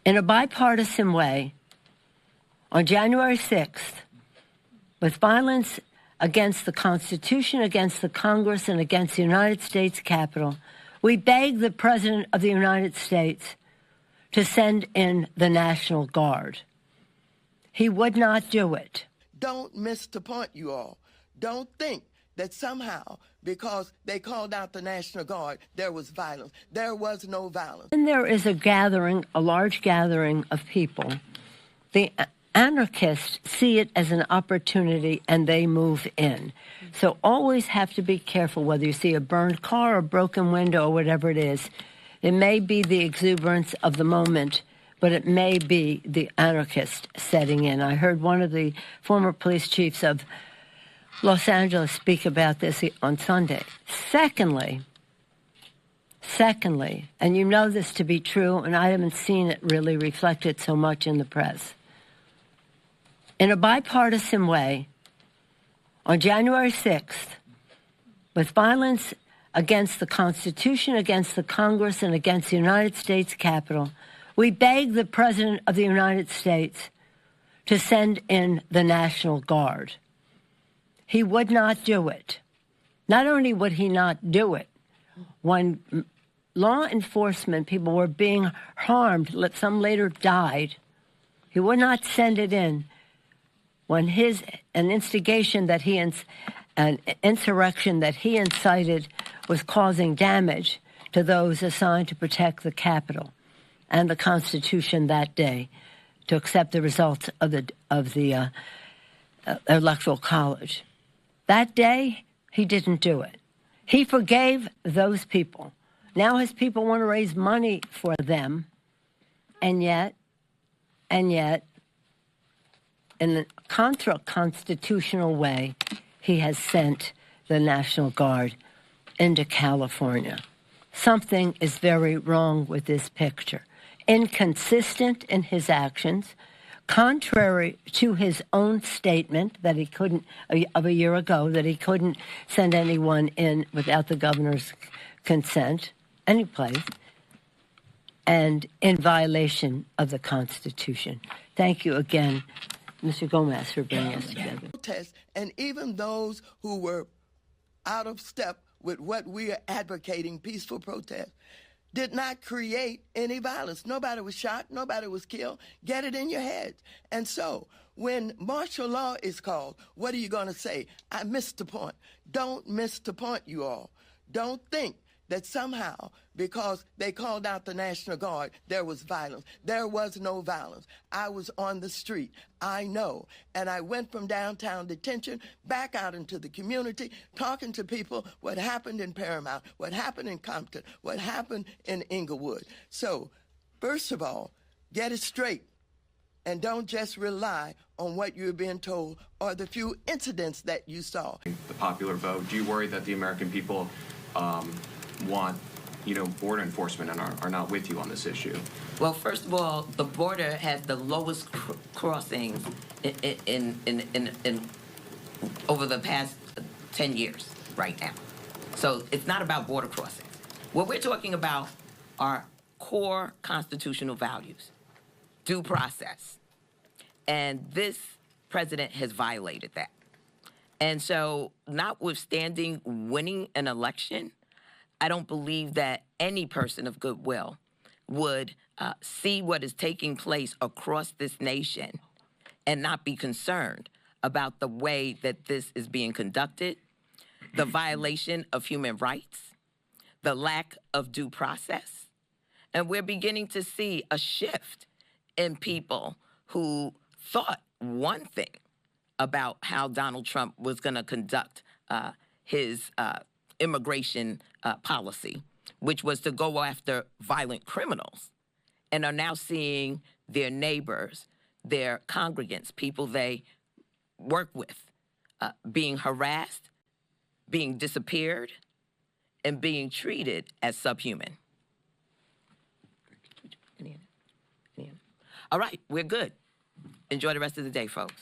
In a bipartisan way, on January 6th, with violence against the Constitution, against the Congress, and against the United States Capitol, we begged the President of the United States to send in the National Guard. He would not do it. Don't miss the point, you all. Don't think that somehow, because they called out the National Guard, there was violence. There was no violence. When there is a gathering, a large gathering of people, the anarchists see it as an opportunity and they move in. So always have to be careful whether you see a burned car or a broken window or whatever it is. It may be the exuberance of the moment, but it may be the anarchist setting in. I heard one of the former police chiefs of Los Angeles speak about this on Sunday. Secondly, and you know this to be true, and I haven't seen it really reflected so much in the press, in a bipartisan way, on January 6th, with violence against the Constitution, against the Congress, and against the United States Capitol, we begged the President of the United States to send in the National Guard. He would not do it. Not only would he not do it, when law enforcement people were being harmed, some later died, he would not send it in when an insurrection that he incited was causing damage to those assigned to protect the Capitol and the Constitution that day, to accept the results of the Electoral College. That day, he didn't do it. He forgave those people. Now his people want to raise money for them, and yet, in a contra-constitutional way, he has sent the National Guard into California. Something is very wrong with this picture. Inconsistent in his actions, contrary to his own statement that he couldn't, of a year ago, that he couldn't send anyone in without the governor's consent, any place, and in violation of the Constitution. Thank you again, Mr. Gomez, for bringing us together. And even those who were out of step with what we are advocating, peaceful protest, did not create any violence. Nobody was shot. Nobody was killed. Get it in your head. And so when martial law is called, what are you going to say? I missed the point. Don't miss the point, you all. Don't think that somehow, because they called out the National Guard, there was violence. There was no violence. I was on the street. I know. And I went from downtown detention back out into the community, talking to people what happened in Paramount, what happened in Compton, what happened in Inglewood. So, first of all, get it straight. And don't just rely on what you're being told or the few incidents that you saw. The popular vote, do you worry that the American people want, border enforcement and are not with you on this issue? Well, first of all, the border has the lowest crossings in over the past 10 years right now. So it's not about border crossings. What we're talking about are core constitutional values, due process. And this president has violated that. And so, notwithstanding winning an election, I don't believe that any person of goodwill would see what is taking place across this nation and not be concerned about the way that this is being conducted, the violation of human rights, the lack of due process. And we're beginning to see a shift in people who thought one thing about how Donald Trump was going to conduct his immigration policy, which was to go after violent criminals, and are now seeing their neighbors, their congregants, people they work with, being harassed, being disappeared, and being treated as subhuman. All right, we're good. Enjoy the rest of the day, folks.